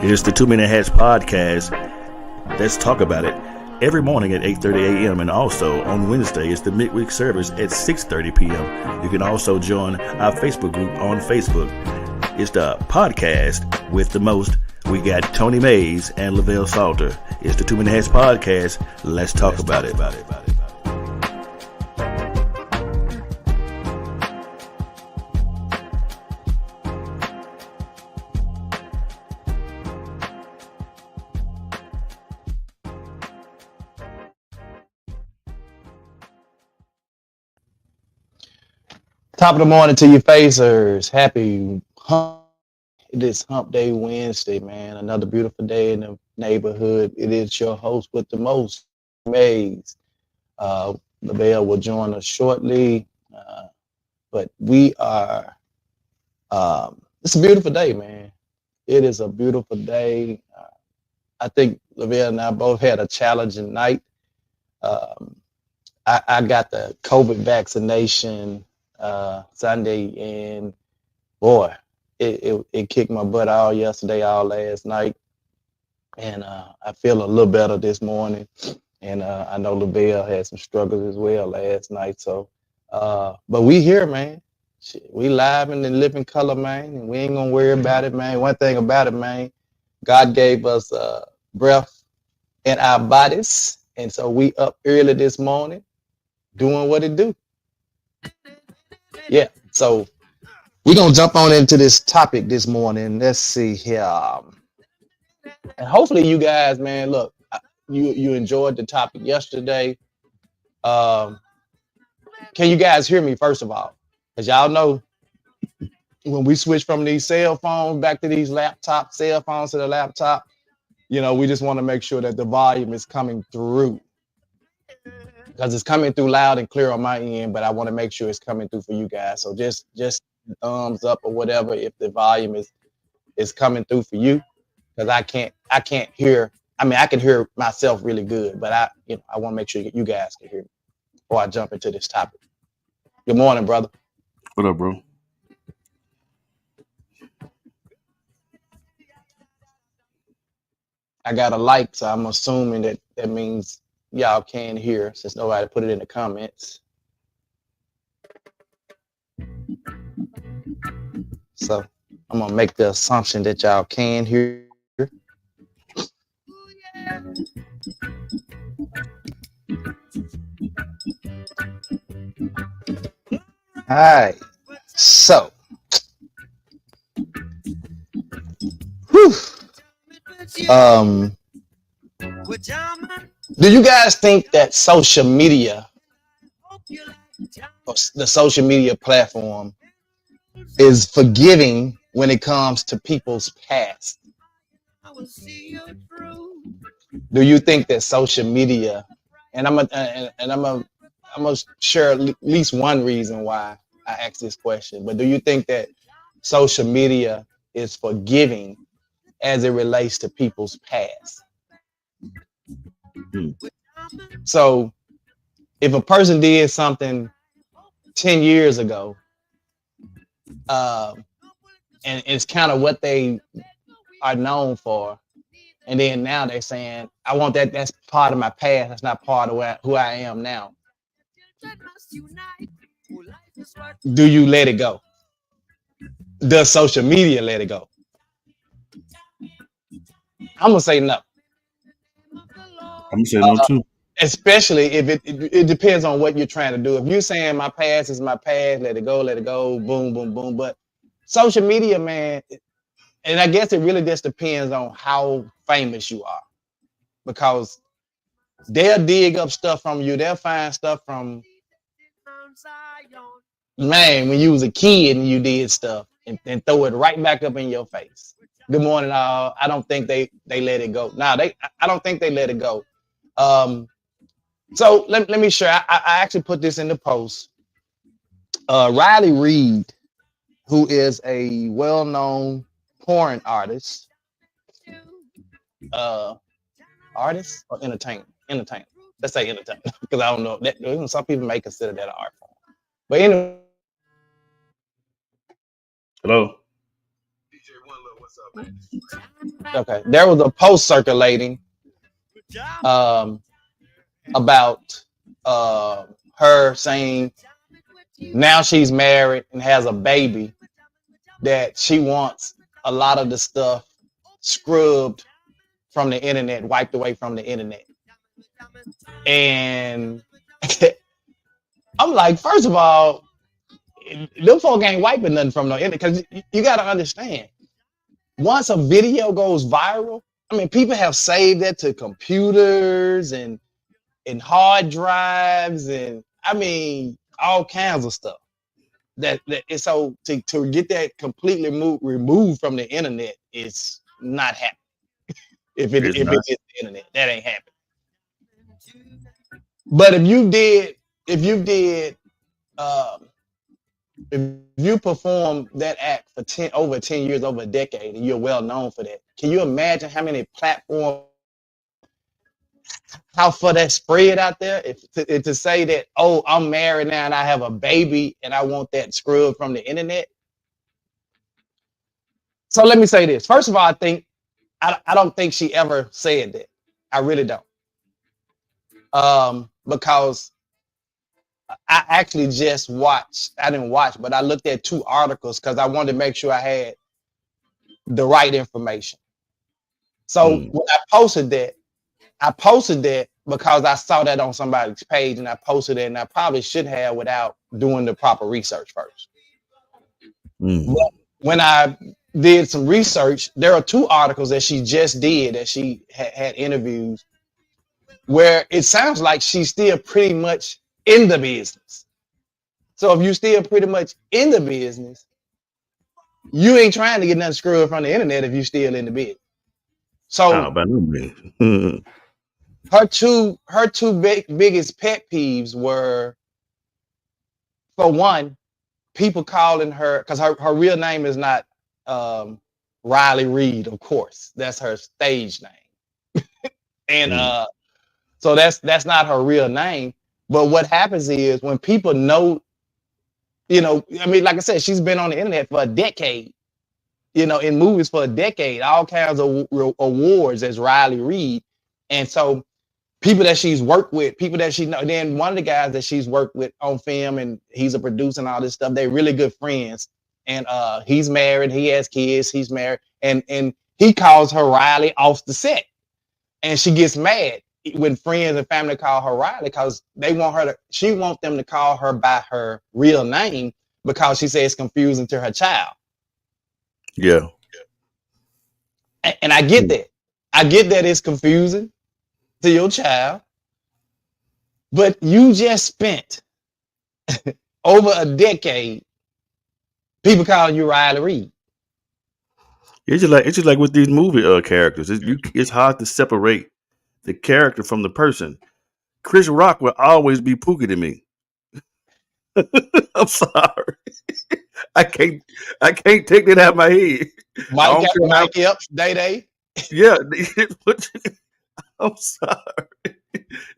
It's the 2 Minute Hats podcast. Let's talk about it. Every morning at 8:30 a.m. and also on Wednesday is the midweek service at 6:30 p.m. You can also join our Facebook group on Facebook. It's the podcast with the most. We got Tony Mays and Lavelle Salter. It's the 2 Minute Hats podcast. Let's talk about it. Top of the morning to you facers. Happy hump. It is hump day Wednesday, man. Another beautiful day in the neighborhood. It is your host with the most, Mays. Lavelle will join us shortly. But we are, it's a beautiful day, man. It is a beautiful day. I think Lavelle and I both had a challenging night. I got the COVID vaccination Sunday, and boy, it kicked my butt all yesterday, all last night, and I feel a little better this morning. And I know Lavelle had some struggles as well last night. So, but we here, man. We live in the living color, man, and we ain't gonna worry about it, man. One thing about it, man, God gave us breath in our bodies, and so we up early this morning doing what it do. Yeah, so we're gonna jump on into this topic this morning. Let's see here, and hopefully you guys, man, look, you enjoyed the topic yesterday. Can you guys hear me first of all? Because y'all know when we switch from these cell phones back to these cell phones to the laptop, you know, we just want to make sure that the volume is coming through. Because it's coming through loud and clear on my end, but I want to make sure it's coming through for you guys. So just thumbs up or whatever if the volume is coming through for you, because I can't hear. I mean, I can hear myself really good, but I want to make sure you guys can hear me before I jump into this topic. Good morning, brother. What up, bro? I got a like, so I'm assuming that means y'all can hear, since nobody put it in the comments. So I'm gonna make the assumption that y'all can hear. All right. So, do you guys think that social media, or the social media platform, is forgiving when it comes to people's past? Do you think that social media, and I'm gonna share at least one reason why I asked this question, but do you think that social media is forgiving as it relates to people's past? So if a person did something 10 years ago, and it's kind of what they are known for, and then now they're saying, I want that's part of my past, that's not part of who I am now. Do you let it go? Does social media let it go? I'm gonna say no. I'm gonna say no too. Especially if it depends on what you're trying to do. If you're saying my past is my past, let it go, boom, boom, boom. But social media, man, and I guess it really just depends on how famous you are, because they'll dig up stuff from you. They'll find stuff from, man, when you was a kid and you did stuff, and throw it right back up in your face. Good morning, all. I don't think they let it go. I don't think they let it go. So let me share. I actually put this in the post. Riley Reid, who is a well-known porn artist, artist or entertainer. Let's say entertainer, because I don't know that some people may consider that an art form. But anyway. Hello. DJ One Love, what's up, Okay, there was a post circulating about her saying now she's married and has a baby, that she wants a lot of the stuff scrubbed from the internet, wiped away from the internet. And I'm like, first of all, them folk ain't wiping nothing from the internet, because you got to understand, once a video goes viral, I mean, people have saved that to computers and hard drives, and I mean, all kinds of stuff. That and so to get that completely removed from the internet is not happening. If it It's is not. the internet, that ain't happening. But if you did, if you perform that act for over 10 years, over a decade, and you're well known for that, can you imagine how many platforms, how far that spread out there? If to say that, oh, I'm married now and I have a baby and I want that scrubbed from the internet. So let me say this. First of all, I don't think she ever said that. I really don't. Because I actually just watched, I didn't watch, but I looked at 2 articles because I wanted to make sure I had the right information. So when I posted that because I saw that on somebody's page, and I posted it, and I probably should have without doing the proper research first. But when I did some research, there are 2 articles that she just did, that she had interviews, where it sounds like she's still pretty much in the business. So if you're still pretty much in the business, you ain't trying to get nothing screwed from the internet if you're still in the business. So her two biggest pet peeves were, for one, people calling her, because her real name is not Riley Reid, of course. That's her stage name. And so that's not her real name. But what happens is, when people know, I mean, like I said, she's been on the internet for a decade, in movies for a decade, all kinds of awards as Riley Reid. And so people that she's worked with, people that she know, then one of the guys that she's worked with on film, and he's a producer and all this stuff, they're really good friends. And he's married, he has kids, he's married, and he calls her Riley off the set. And she gets mad when friends and family call her Riley, because she wants them to call her by her real name, because she says it's confusing to her child. Yeah. And I get that. I get that it's confusing to your child, but you just spent over a decade people calling you Riley Reid. It's just like with these movie characters. It's hard to separate the character from the person. Chris Rock will always be Pookie to me. I'm sorry. I can't take that out of my head. Mike Epps, Day. Yeah. I'm sorry.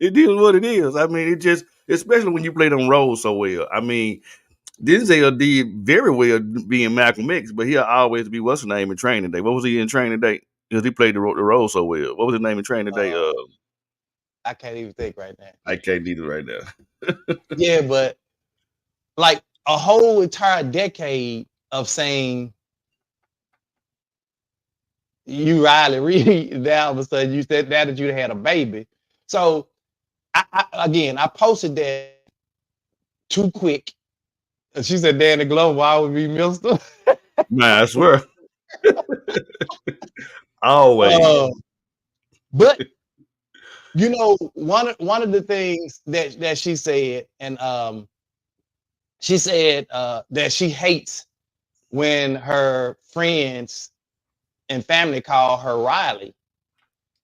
It is what it is. I mean, it just, especially when you play them roles so well. I mean, Denzel did very well being Malcolm X, but he'll always be, what's his name in Training Day? What was he in Training Day? Because he played the role so well. What was his name in Training Day? I can't even think right now. I can't either right now. Yeah, but like a whole entire decade of saying you Riley Reid, now all of a sudden you said that you had a baby. So I posted that too quick. And she said, Danny Glover, why would be Mister? Man, I swear. Always. But one of the things that she said, and she said that she hates when her friends and family call her Riley.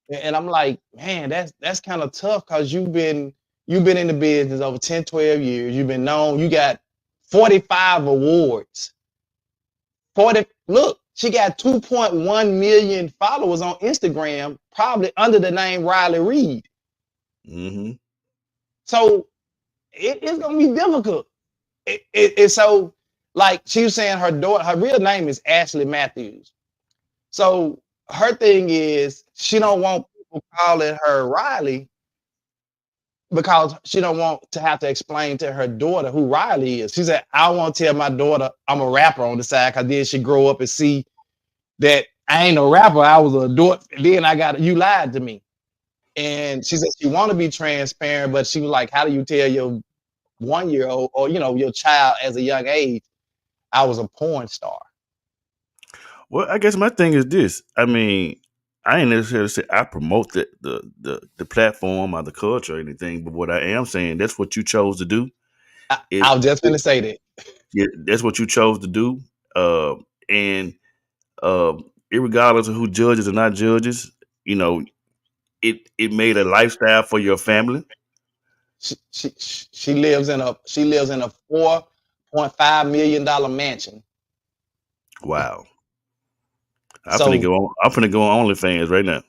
And I'm like, man, that's kind of tough, because you've been in the business over 10, 12 years. You've been known. You got 45 awards. Look, she got 2.1 million followers on Instagram, probably under the name Riley Reid. Mm-hmm. So it's gonna be difficult. So, like she was saying, her real name is Ashley Matthews. So her thing is she don't want people calling her Riley because she don't want to have to explain to her daughter who Riley is. She said, I want to tell my daughter I'm a rapper on the side because then she grow up and see that I ain't a rapper. I was an adult. Then I got you lied to me. And she said she want to be transparent, but she was like, how do you tell your 1-year-old or your child as a young age, I was a porn star? Well, I guess my thing is this. I mean, I ain't necessarily say I promote the platform or the culture or anything, but what I am saying, that's what you chose to do. I was just gonna say that. Yeah, that's what you chose to do. And irregardless of who judges or not judges, you know, it made a lifestyle for your family. She lives in a $4.5 million mansion. Wow. I'm So finna go on OnlyFans right now.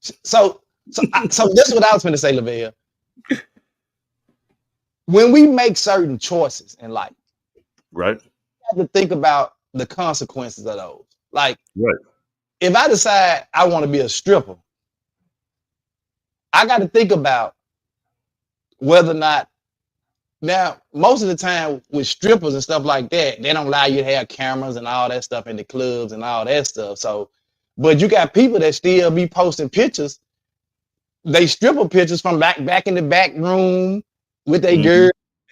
So this is what I was going to say, Lavelle. When we make certain choices in life, right, you have to think about the consequences of those. Like, right. If I decide I want to be a stripper, I got to think about whether or not. Now, most of the time with strippers and stuff like that, they don't allow you to have cameras and all that stuff in the clubs and all that stuff. So, but you got people that still be posting pictures. They stripper pictures from back in the back room with a girl,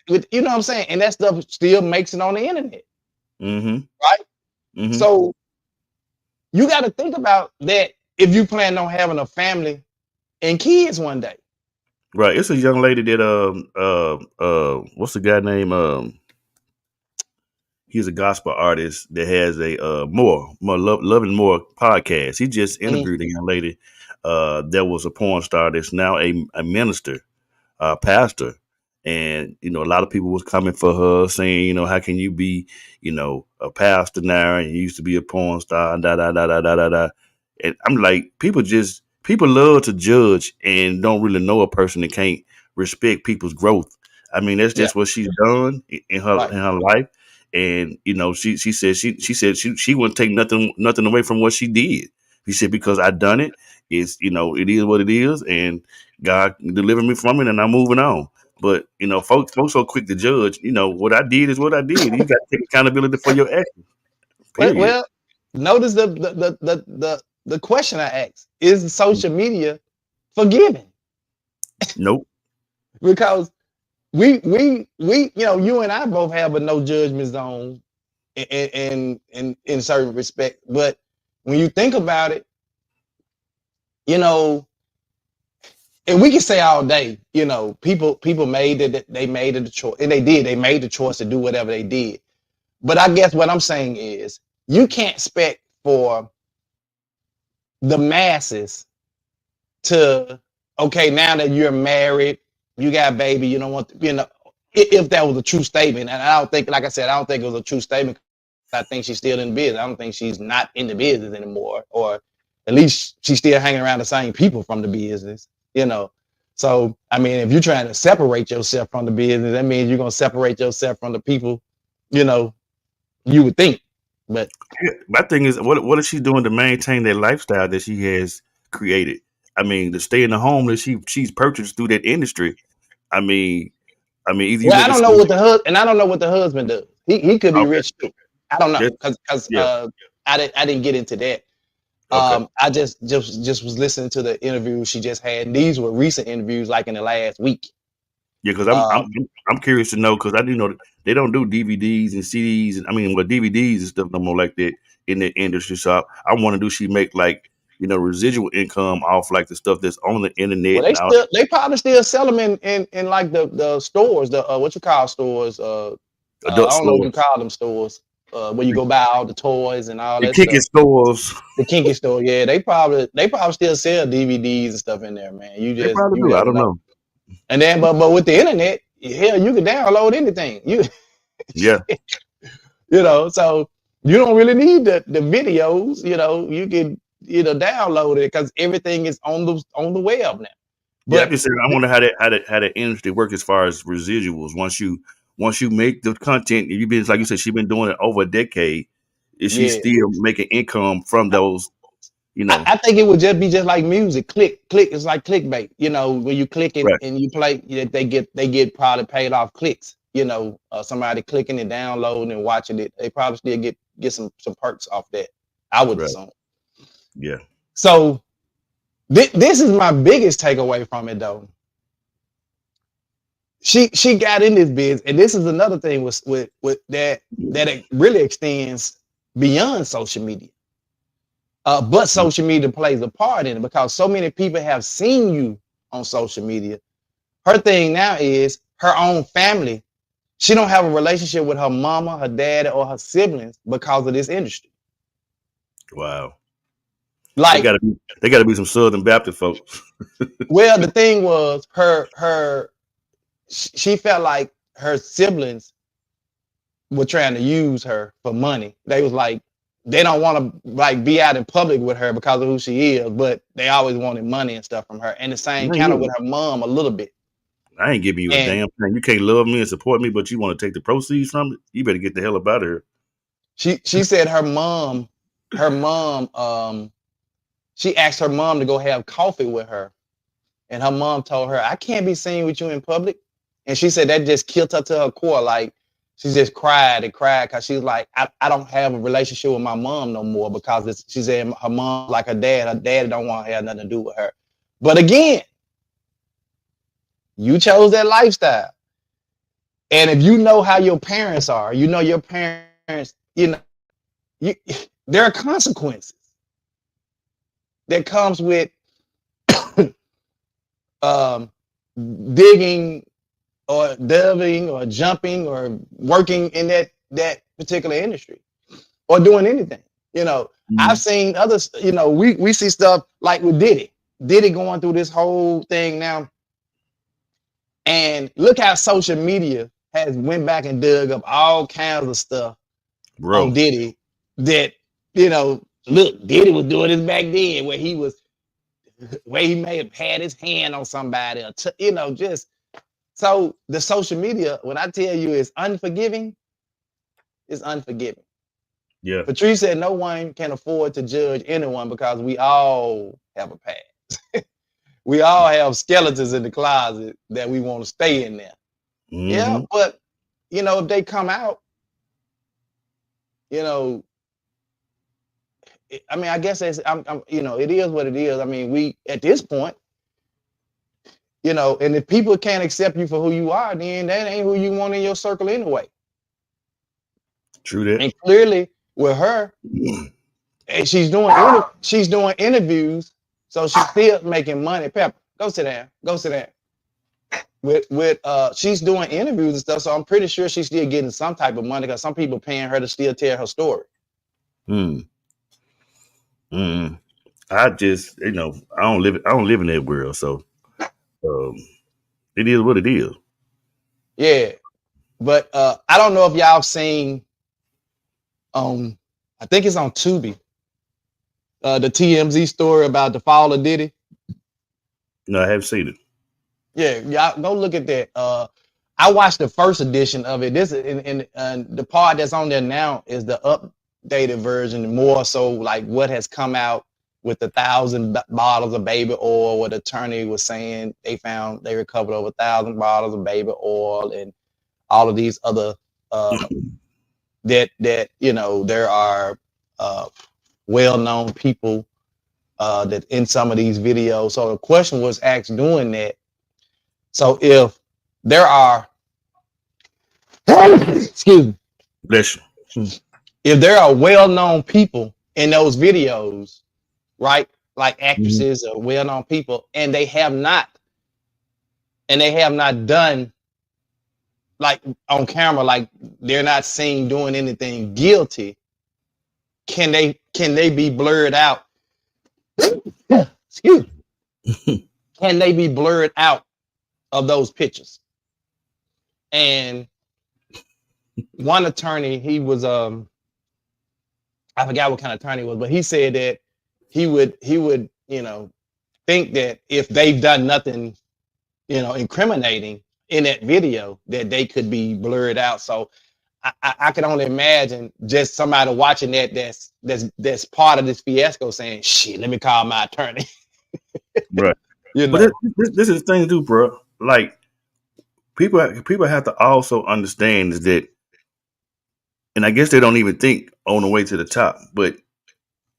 with what I'm saying, and that stuff still makes it on the internet, right? So you got to think about that if you plan on having a family and kids one day. Right, it's a young lady that what's the guy name? He's a gospel artist that has a more Loving More podcast. He just interviewed a young lady that was a porn star that's now a minister, pastor. And, a lot of people was coming for her saying, how can you be, a pastor now and you used to be a porn star, and da, da, da, da, da, da, da. And I'm like, people love to judge and don't really know a person that can't respect people's growth. I mean, that's just what she's done in her life. And, she said she wouldn't take nothing away from what she did. She said, because I done it, it's, it is what it is. And God delivered me from it and I'm moving on. But, folks so quick to judge, what I did is what I did. You got to take accountability for your actions. Well, notice the question I asked: is social media forgiving? Nope. Because we you and I both have a no judgment zone in certain respect. But when you think about it, and we can say all day, people made it, they made it a choice, and they made the choice to do whatever they did. But I guess what I'm saying is you can't expect for the masses to, okay, now that you're married, you got a baby, you don't want to, if that was a true statement. And I don't think, like I said, I don't think it was a true statement. I think she's still in the business. I don't think she's not in the business anymore, or at least she's still hanging around the same people from the business, So, I mean, if you're trying to separate yourself from the business, that means you're going to separate yourself from the people, you would think. But my thing is, what is she doing to maintain that lifestyle that she has created? I mean, to stay in the home that she's purchased through that industry. I mean, either you. Well, I don't know what the husband does. He could be rich too. I don't know because I didn't get into that. I just was listening to the interview she just had. These were recent interviews, like in the last week. Yeah, because I'm curious to know, because I do know that they don't do DVDs and CDs and DVDs and stuff no more like that in the industry. So I want to do she make like residual income off like the stuff that's on the internet. Well, they probably still sell them in like the stores, the what you call stores. I don't know what you call them stores. Where you go buy all the toys and all that stuff. Stores. The kinky store, yeah. They probably still sell DVDs and stuff in there, man. They probably do. I don't know. And then, but with the internet, hell, you can download anything. So you don't really need the videos. You can download it because everything is on the web now. But I'm just saying, I wonder how that industry works as far as residuals. Once you make the content, you've been, like you said, she's been doing it over a decade. Is she Yeah. still making income from those? You know, I think it would just be just like music. Click. It's like clickbait. When you click it right, and you play, they get probably paid off clicks. Somebody clicking and downloading and watching it, they probably still get some perks off that. I would right, assume. yeah. So this is my biggest takeaway from it, though. She got in this biz, and this is another thing with that it really extends beyond social media. But social media plays a part in it because so many people have seen you on social media. Her thing now is her own family. She don't have a relationship with her mama, her dad, or her siblings because of this industry. Wow. They Like, gotta be some Southern Baptist folks. well, the thing was she felt like her siblings were trying to use her for money. They was like, they don't want to like be out in public with her because of who she is, but they always wanted money and stuff from her. And the same kind of with her mom a little bit. I ain't giving you a damn thing. You can't love me and support me, but you want to take the proceeds from it. You better get the hell up out of here. She said her mom, she asked her mom to go have coffee with her, and her mom told her, "I can't be seen with you in public." And she said that just killed her to her core. Like, she just cried because she's like, I don't have a relationship with my mom no more because she said her mom, like her dad don't want to have nothing to do with her. But again, you chose that lifestyle. And if you know how your parents are, your parents, there are consequences that comes with digging or delving or jumping or working in that particular industry or doing anything. I've seen others, we see stuff like with Diddy going through this whole thing now. And look how social media has went back and dug up all kinds of stuff on Diddy that, look, Diddy was doing this back then where he may have had his hand on somebody or, just. So the social media, when I tell you it's unforgiving, it's unforgiving. Yeah. Patrice said no one can afford to judge anyone because we all have a past. We all have skeletons in the closet that we want to stay in there. Mm-hmm. Yeah, but if they come out, I mean, I guess it is what it is. I mean, we at this point, and if people can't accept you for who you are, then that ain't who you want in your circle anyway. True that. And clearly with her, and she's doing interviews, so she's still making money. Pepper, go sit down. She's doing interviews and stuff, so I'm pretty sure she's still getting some type of money because some people paying her to still tell her story. I just, I don't live in that world, so it is what it is. Yeah, but I don't know if y'all seen I think it's on Tubi, the TMZ story about the fall of Diddy. No, I haven't seen it. Yeah, y'all go look at that. I watched the first edition of it. This in the part that's on there now is the updated version, more so like what has come out with the 1,000 bottles of baby oil. What the attorney was saying, they recovered over 1,000 bottles of baby oil and all of these other that there are well-known people that in some of these videos. So the question was asked doing that. So if there are, excuse me, bless you. If there are well-known people in those videos, right, like actresses or well-known people, and they have not done like on camera, like they're not seen doing anything guilty, can they be blurred out? Excuse me. Can they be blurred out of those pictures? And one attorney, he was I forgot what kind of attorney it was, but he said that he would think that if they've done nothing incriminating in that video, that they could be blurred out. So I can only imagine just somebody watching that's part of this fiasco saying, "Shit, let me call my attorney." Right. You But know, this is the thing to do, bro. Like people have to also understand is that, and I guess they don't even think on the way to the top. But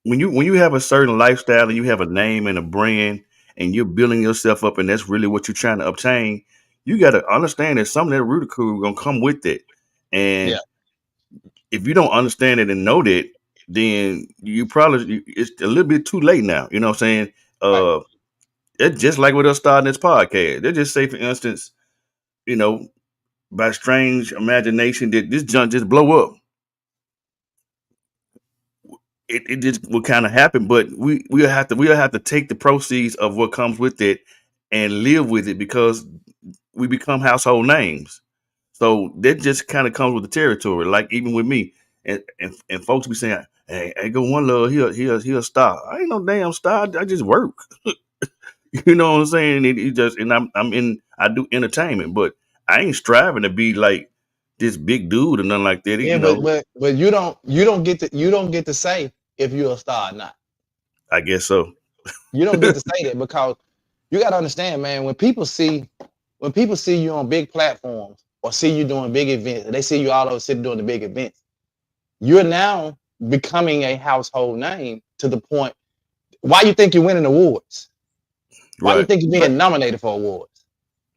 when you have a certain lifestyle and you have a name and a brand and you're building yourself up and that's really what you're trying to obtain, you got to understand that some of that ridicule gonna come with it. yeah, And if you don't understand it and know that, then you probably it's a little bit too late now. You know what I'm saying? right. Uh, it's just like with us starting this podcast. They just say, for instance, you know, by strange imagination that this junk just blow up. It just will kind of happen, but we'll have to take the proceeds of what comes with it and live with it because we become household names. So that just kind of comes with the territory. Like even with me, and folks be saying, "Hey, I go one love, he'll star." I ain't no damn star. I just work. You know what I'm saying? It just and I do entertainment, but I ain't striving to be like this big dude or nothing like that. Yeah, You know, but you don't get to say if you're a star or not. I guess so. You don't get to say that because you got to understand, man. When people see you on big platforms or see you doing big events, and they see you all over the city doing the big events, you're now becoming a household name to the point. Why you think you're winning awards? Why you Right, think you're being nominated for awards?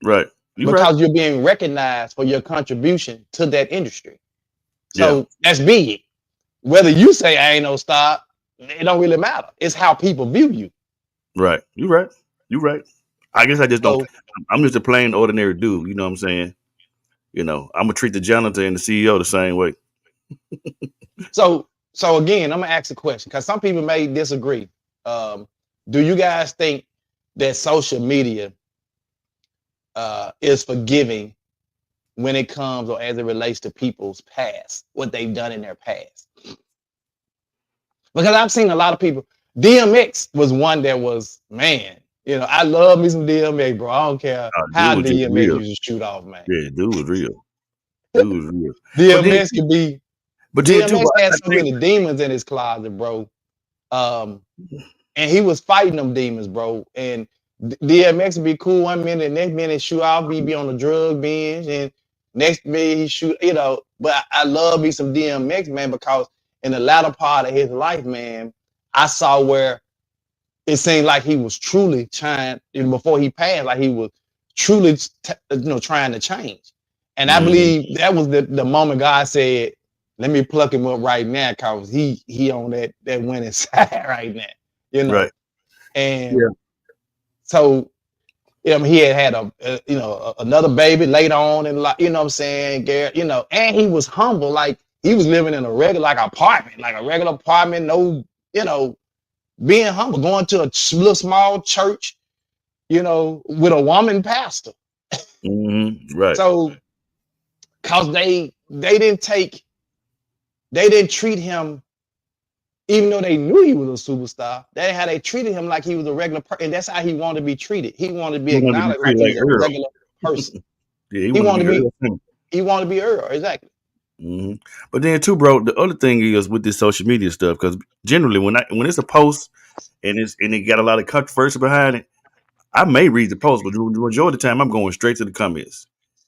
right. You right. Because you're being recognized for your contribution to that industry. Yeah, So that's big. Whether you say I ain't no star, it don't really matter. It's how people view you. right. You right. You right. I guess I just don't. So I'm just a plain ordinary dude. You know what I'm saying? You know, I'm gonna treat the janitor and the CEO the same way. so again, I'm gonna ask a question because some people may disagree. Do you guys think that social media is forgiving when it comes or as it relates to people's past, what they've done in their past? Because I've seen a lot of people. DMX was one that was, man. I love me some DMX, bro. I don't care Dude how was just DMX real. used to shoot off, man. Yeah, dude was real. Dude was real. But then, DMX could be. but then too, DMX had I so think many demons in his closet, bro. Um, and he was fighting them demons, bro. And DMX would be cool one minute, next minute shoot off, be on the drug binge, and next minute he shoot, But I love me some DMX, man, because in the latter part of his life, man, I saw where it seemed like he was truly trying, before he passed, like he was truly, trying to change. And I mm, believe that was the moment God said, "Let me pluck him up right now, because he on that winning side right now." You know, right. and Yeah. so he had another baby later on in life, what I'm saying, Garrett, and he was humble, like he was living in a regular apartment, no, being humble, going to a little small church, with a woman pastor. Right. So, cause they didn't treat him, even though they knew he was a superstar. That's how they treated him, like he was a regular person, and that's how he wanted to be treated. He wanted to be He wanted to be acknowledged like treated he like was a Earl. regular person. Yeah, he He wanted to wanted be to be Earl too. he wanted to be Earl, exactly. But then too, bro, the other thing is with this social media stuff, because generally when it's a post and it got a lot of controversy behind it, I may read the post, but the majority of the time I'm going straight to the comments.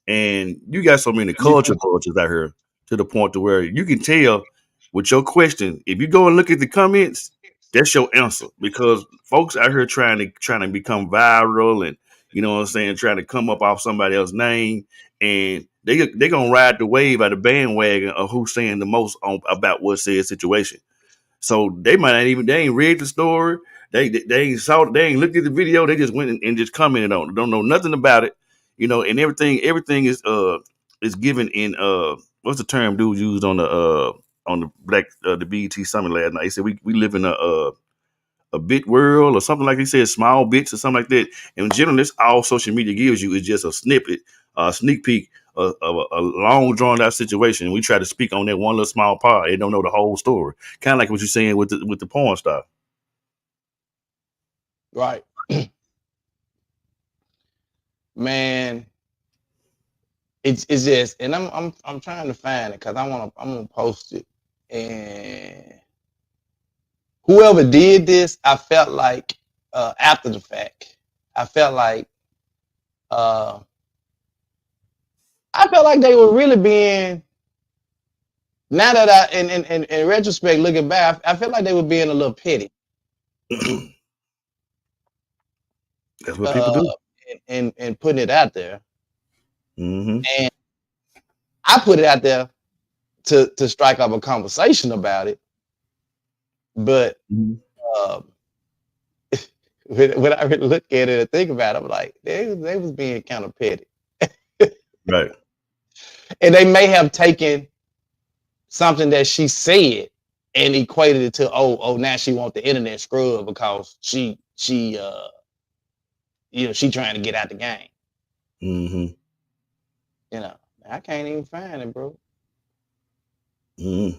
And you got so many You culture vultures out here to the point to where you can tell with your question, if you go and look at the comments, that's your answer. Because folks out here trying to become viral and you know what I'm saying, trying to come up off somebody else's name, and they gonna ride the wave at the bandwagon of who's saying the most about what said situation. So they might not even they ain't read the story. They ain't looked at the video. They just went and just commented on it. Don't know nothing about it. And everything is given in what's the term dude used on the black the BET summit last night. He said we live in a bit world or something like he said, small bits or something like that. And generally, that's all social media gives you is just a snippet, a sneak peek of a long drawn out situation. We try to speak on that one little small part. They don't know the whole story. Kind of like what you're saying with the porn star. Right. Man, it's just, and I'm trying to find it because I'm gonna post it. And whoever did this, I felt like after the fact, I felt like uh, they were really being. Now that I, in retrospect, looking back, I feel like they were being a little petty. That's what people do. And putting it out there. Mm-hmm. And I put it out there to strike up a conversation about it. But when I really look at it and think about it, I'm like, they was being kind of petty. Right. And they may have taken something that she said and equated it to, oh, now she wants the internet scrub because she trying to get out the game. Mm-hmm. You know, I can't even find it, bro. Mm-hmm.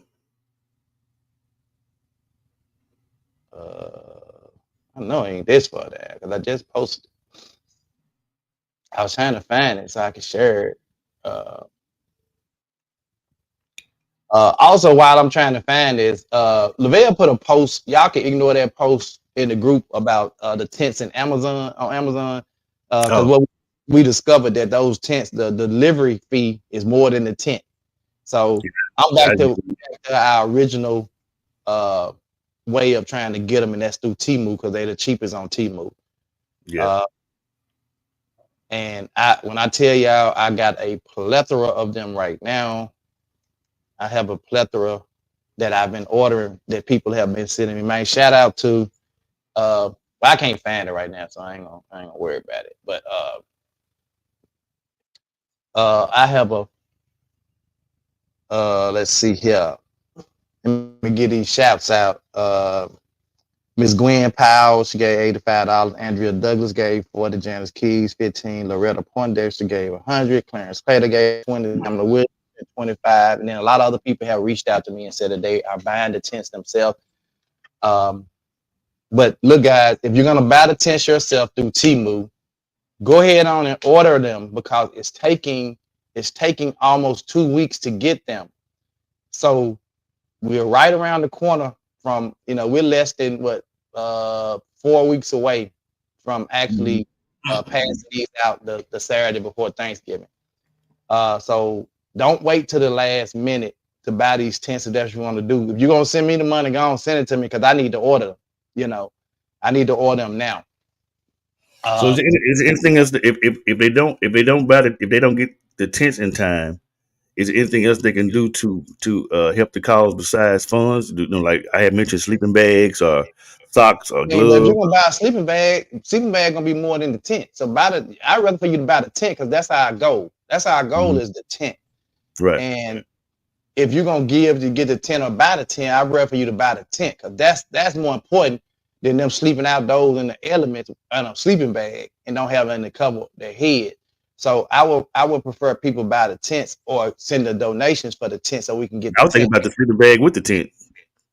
I know it ain't this far there because I just posted it. I was trying to find it so I could share it. Also, while I'm trying to find this, Lavelle put a post. Y'all can ignore that post in the group about the tents in Amazon because what we discovered that those tents, the delivery fee is more than the tent. So I'm back to our original way of trying to get them, and that's through Temu because they're the cheapest on Temu. Yeah. And when I tell y'all, I got a plethora of them right now. I have a plethora that I've been ordering that people have been sending me. Man, shout out to well, I can't find it right now, so I ain't gonna worry about it. But I have a let's see here. Let me get these shouts out. Miss Gwen Powell, she gave $85. Andrea Douglas gave 40. Janice Keys 15. Loretta Poindexter gave 100. Clarence Clater gave 20. Pamela Williams 25. And then a lot of other people have reached out to me and said that they are buying the tents themselves. But look, guys, if you're gonna buy the tents yourself through Temu, go ahead on and order them because it's taking almost 2 weeks to get them. So we're right around the corner from, we're less than 4 weeks away from actually passing these out the Saturday before Thanksgiving. So don't wait till the last minute to buy these tents if that's what you want to do. If you're gonna send me the money, go on, send it to me because I need to order them. I need to order them now. So is there anything else if they don't get the tents in time? Is there anything else they can do to help the cause besides funds? Like I had mentioned, sleeping bags or socks or gloves. But if you're gonna buy a sleeping bag gonna be more than the tent. So I'd rather for you to buy the tent because that's our goal. That's our goal is the tent. Right. And if you're gonna give to get the tent or buy the tent, I'd rather for you to buy the tent because that's more important than them sleeping outdoors in the elements on a sleeping bag and don't have anything to cover their head. So I would prefer people buy the tents or send the donations for the tent so we can get. I was thinking about the sleeping bag with the tent.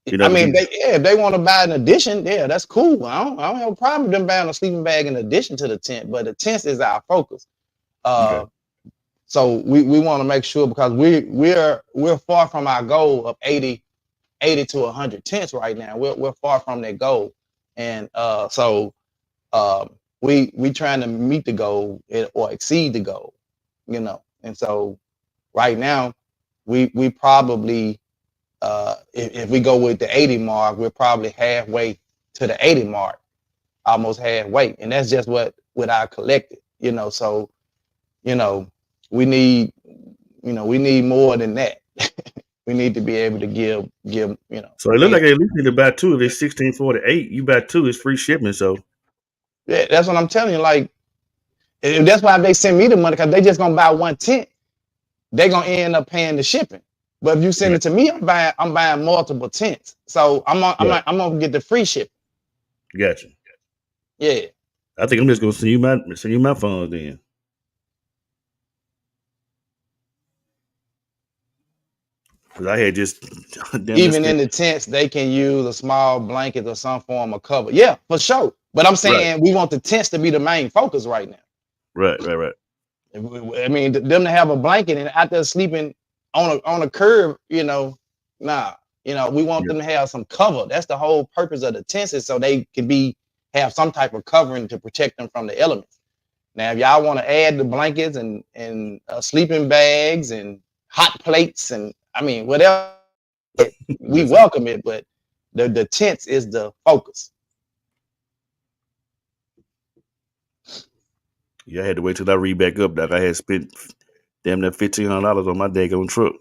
If they want to buy an addition, that's cool. I don't have a problem with them buying a sleeping bag in addition to the tent, but the tent is our focus. Okay. So we want to make sure because we're far from our goal of 80 to 100 tents right now. We're far from that goal, and we trying to meet the goal or exceed the goal, And so right now we probably if we go with the 80 mark, we're probably halfway to the 80 mark, almost halfway, and that's just what I collected, So we need more than that. We need to be able to give. So it looks like they at least need to buy two. If it's 1648, you buy two, it's free shipping. So yeah, that's what I'm telling you. Like, that's why they send me the money because they just gonna buy one tent. They're gonna end up paying the shipping. But if you send it to me, I'm buying multiple tents. So I'm gonna get the free shipping. Gotcha. Yeah. I think I'm just gonna send you my funds then. Because I had just even in the tents, they can use a small blanket or some form of cover. Yeah, for sure. But I'm saying we want the tents to be the main focus right now. Right. I mean, them to have a blanket and out there sleeping on a curb, nah. We want Yeah. them to have some cover. That's the whole purpose of the tents, is so they can have some type of covering to protect them from the elements. Now, if y'all want to add the blankets and sleeping bags and hot plates and I mean whatever, we welcome it. But the tents is the focus. Yeah, I had to wait till I read back up. Like I had spent damn near $1,500 on my daggone truck.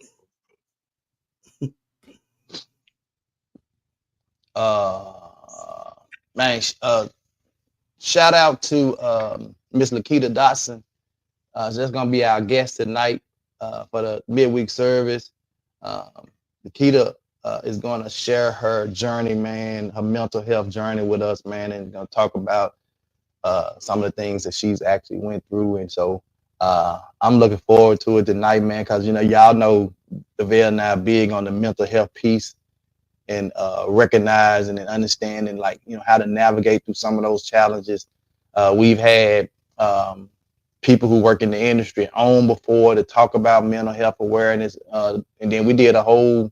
Man, shout out to Miss Lakita Dotson. She's gonna be our guest tonight for the midweek service. Lakita is gonna share her journey, man, her mental health journey with us, man, and gonna talk about some of the things that she's actually went through. And so I'm looking forward to it tonight, man, because y'all know DeVale and I are big on the mental health piece and recognizing and understanding, like, how to navigate through some of those challenges. We've had people who work in the industry on before to talk about mental health awareness, and then we did a whole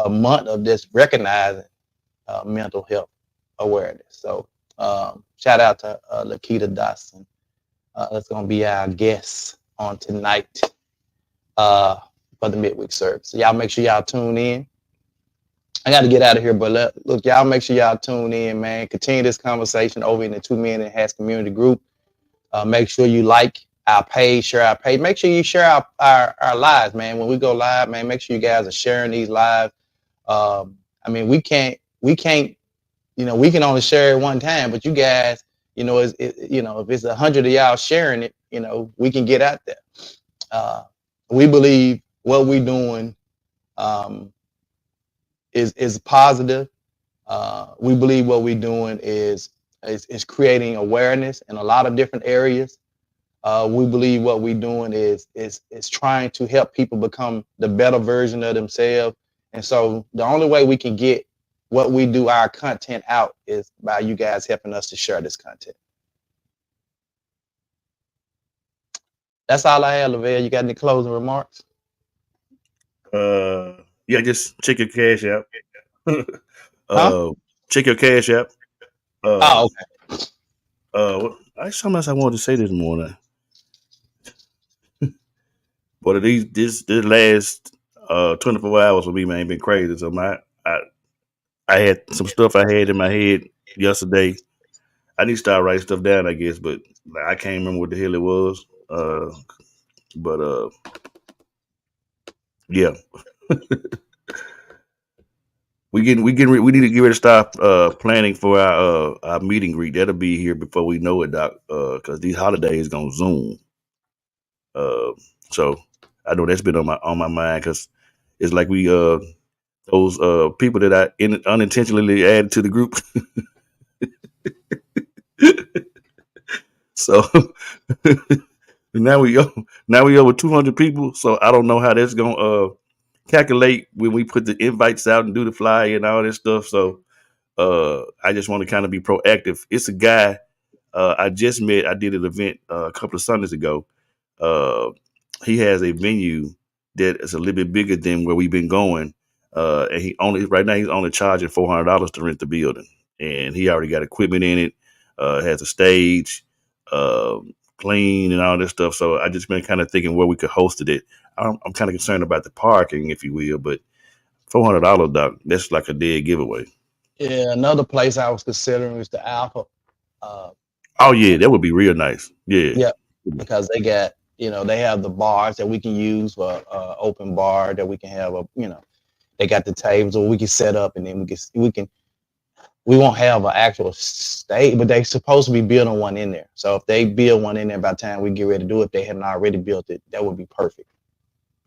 month of just recognizing mental health awareness. So shout out to Lakita Dotson. That's going to be our guest on tonight for the midweek service. So y'all make sure y'all tune in. I got to get out of here, but look, y'all make sure y'all tune in, man. Continue this conversation over in the 2 Men and Hats community group. Make sure you like our page, share our page. Make sure you share our lives, man. When we go live, man, make sure you guys are sharing these lives. I mean, we can't, we can only share it one time, but you guys, if it's 100 of y'all sharing it, we can get out there. We believe what we're doing is positive. We believe what we're doing is creating awareness in a lot of different areas. We believe what we're doing is trying to help people become the better version of themselves. And so the only way we can get what we do, our content, out is by you guys helping us to share this content. That's all I have, Lavelle. You got any closing remarks? Yeah, just check your cash app. Check your cash app. Okay. Something else I wanted to say this morning. But this last 24 hours for me, man, been crazy. So I had some stuff I had in my head yesterday. I need to start writing stuff down, I guess, but I can't remember what the hell it was. Yeah. We need to get ready to start planning for our meet and greet. That'll be here before we know it, Doc. Because these holidays gonna zoom. So I know that's been on my mind, because it's like we those people that I unintentionally added to the group. So now we over 200 people. So I don't know how that's gonna calculate when we put the invites out and do the flyer and all this stuff. So I just want to kind of be proactive. It's a guy I just met. I did an event a couple of Sundays ago. He has a venue that is a little bit bigger than where we've been going. And he's only charging $400 to rent the building, and he already got equipment in it. Has a stage, clean, and all this stuff. So I just been kind of thinking where we could host it. I'm kind of concerned about the parking, if you will, but $400, Doc, that's like a dead giveaway. Yeah, another place I was considering was the Alpha. Oh yeah, that would be real nice. Yeah, because they got, they have the bars that we can use for open bar, that we can have they got the tables where we can set up, and then we won't have an actual stage, but they supposed to be building one in there. So if they build one in there by the time we get ready to do it, if they hadn't already built it, that would be perfect.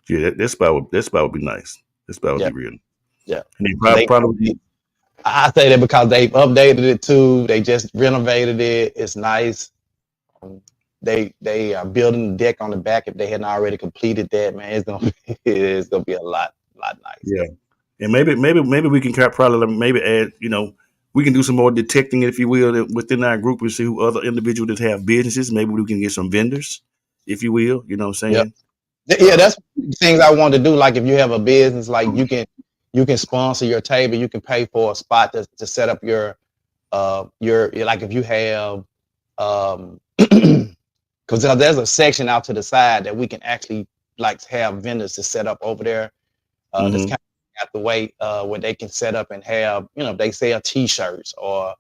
Yeah, that spot would be nice. This spot would be real. Yeah. And they probably I say that because they've updated it too. They just renovated it. It's nice. They are building the deck on the back. If they hadn't already completed that, man, it's gonna be a lot nice. Yeah. And maybe we can probably add, we can do some more detecting, if you will, within our group and see who other individuals that have businesses. Maybe we can get some vendors if you will. You know what I'm Yep. saying? Yeah, that's things I want to do. Like if you have a business, like you can sponsor your table, you can pay for a spot to set up your like if you have because there's a section out to the side that we can actually like have vendors to set up over there. That's kind of out the way where they can set up and have, if they sell t-shirts or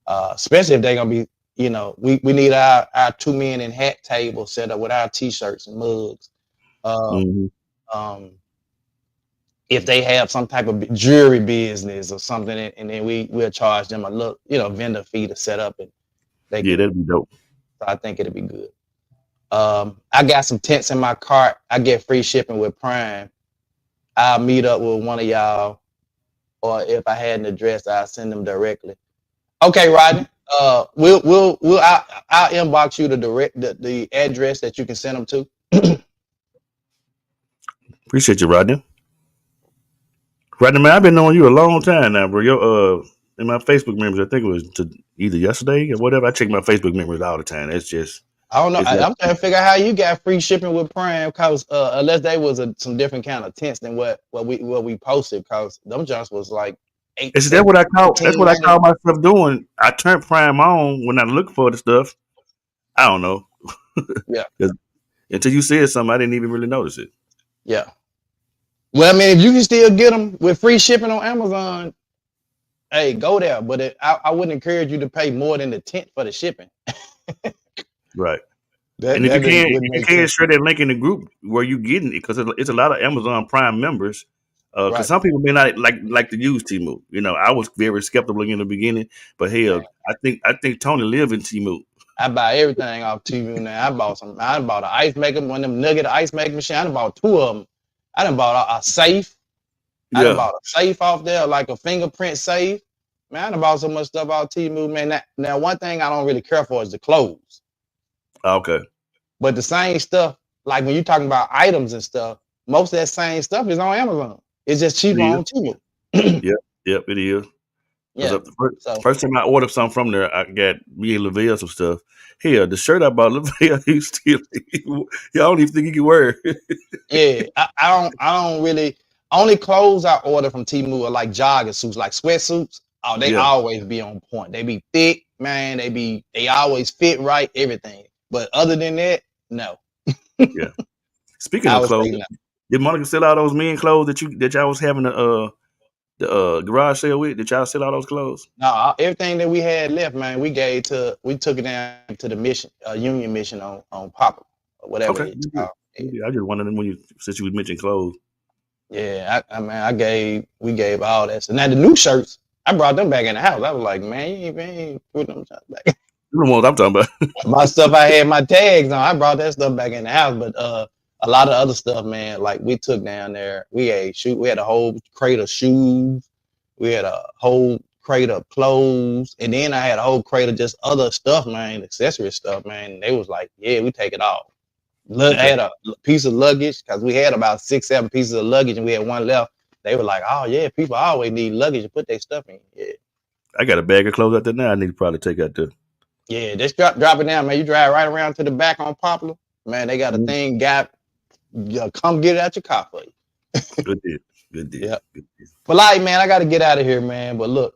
especially if they're gonna be, we need our 2 men in hat table set up with our t-shirts and mugs. Um, if they have some type of jewelry business or something, and then we'll charge them a little, vendor fee to set up, and they can. That'd be dope. So I think it'll be good. I got some tents in my cart. I get free shipping with Prime. I'll meet up with one of y'all, or if I had an address, I'll send them directly. Okay, Rodney. I'll inbox you the address that you can send them to. Appreciate you, Rodney. Rodney, man, I've been knowing you a long time now, bro. Your in my Facebook memories, I think it was either yesterday or whatever. I check my Facebook memories all the time. It's just I don't know. it's like, I'm trying to figure out how you got free shipping with Prime, because unless they was some different kind of tents than what we posted, because them just was like that's what I call myself doing. I turn Prime on when I look for the stuff. I don't know. Yeah. Until you said something, I didn't even really notice it. Yeah. Well, I mean, if you can still get them with free shipping on Amazon, hey, go there. But I wouldn't encourage you to pay more than the tent for the shipping. Right. And if you can share that link in the group where you getting it, because it's a lot of Amazon Prime members. Because Right. some people may not like to use Temu. I was very skeptical in the beginning, but hell, I think Tony live in Temu. I buy everything off Temu now. I bought an ice maker, one of them nugget ice maker machine. I done bought 2 of them. I done bought a safe. I done bought a safe off there, like a fingerprint safe. Man, I done bought so much stuff off Temu, man. Now, one thing I don't really care for is the clothes. Okay. But the same stuff, like when you're talking about items and stuff, most of that same stuff is on Amazon. It's just cheaper on Temu. Yep, it is. Yeah. First time I ordered something from there, I got me and Lavelle some stuff. Hell, the shirt I bought Lavelle, I don't even think he can wear it. Yeah, I don't really. Only clothes I order from Temu are like jogging suits, like sweatsuits. Oh, they always be on point. They be thick, man. They always fit right, everything. But other than that, no. Yeah. Speaking of clothes, did Monica sell all those men clothes that y'all was having the garage sale with? Did y'all sell all those clothes? No, everything that we had left, man, we took it down to the mission, Union Mission on Papa, or whatever. Okay. I just wondered since you mentioned clothes. Yeah, we gave all that. So now the new shirts, I brought them back in the house. I was like, man, you ain't put them back. You know what I'm talking about. My stuff I had my tags on, I brought that stuff back in the house. But a lot of other stuff, man, like we took down there. We had a whole crate of shoes. We had a whole crate of clothes. And then I had a whole crate of just other stuff, man, accessory stuff, man. And they was like, yeah, we take it all. I had a piece of luggage, because we had about 6-7 pieces of luggage and we had one left. They were like, oh yeah, people always need luggage to put their stuff in. Yeah. I got a bag of clothes out there now. I need to probably take out there. Yeah, just drop it down, man. You drive right around to the back on Poplar. Man, they got a thing, come get it out your car for you. Good deal. Yeah. But like, man, I got to get out of here, man. But look,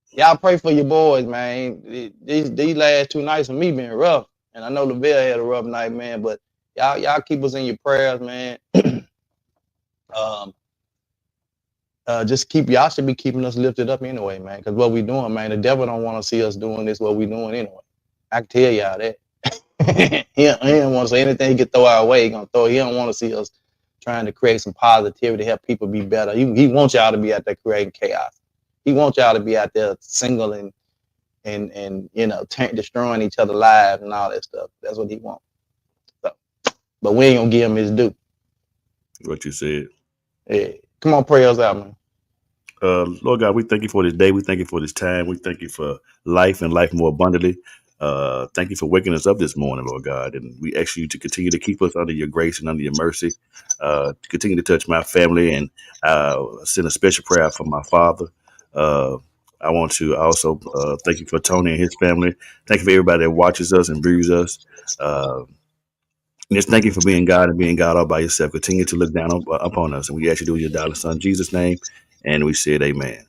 y'all pray for your boys, man. These last 2 nights for me been rough. And I know Lavelle had a rough night, man. But y'all keep us in your prayers, man. Y'all should be keeping us lifted up anyway, man. Because what we doing, man, the devil don't want to see us doing this. What we doing anyway. I can tell y'all that. he don't want to say anything he can throw our way. He don't want to see us trying to create some positivity, help people be better. He wants y'all to be out there creating chaos. He wants y'all to be out there single and destroying each other's lives and all that stuff. That's what he wants. So, but we ain't gonna give him his due. What you said. Yeah. Come on, pray us out, man. Lord God, we thank you for this day. We thank you for this time. We thank you for life and life more abundantly. Thank you for waking us up this morning, Lord God. And we ask you to continue to keep us under your grace and under your mercy, to continue to touch my family, and send a special prayer for my father. I want to also thank you for Tony and his family. Thank you for everybody that watches us and views us. And just thank you for being God and being God all by yourself. Continue to look down upon us. And we ask you to do in your darling son, Jesus' name. And we said amen.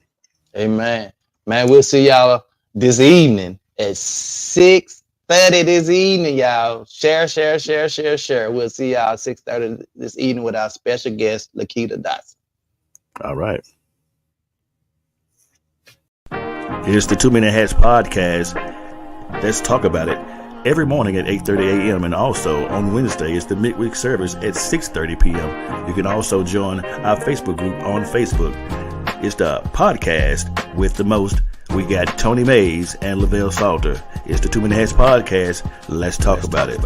Amen. Man, we'll see y'all this evening at 6:30 this evening, y'all. Share. We'll see y'all at 6:30 this evening with our special guest, Lakita Dotson. All right. Here's the 2 Minute Hats podcast. Let's talk about it. Every morning at 8:30 a.m. and also on Wednesday is the midweek service at 6:30 p.m. You can also join our Facebook group on Facebook. It's the podcast with the most. We got Tony Mays and Lavelle Salter. It's the 2 Minute Hats podcast. Let's talk about it.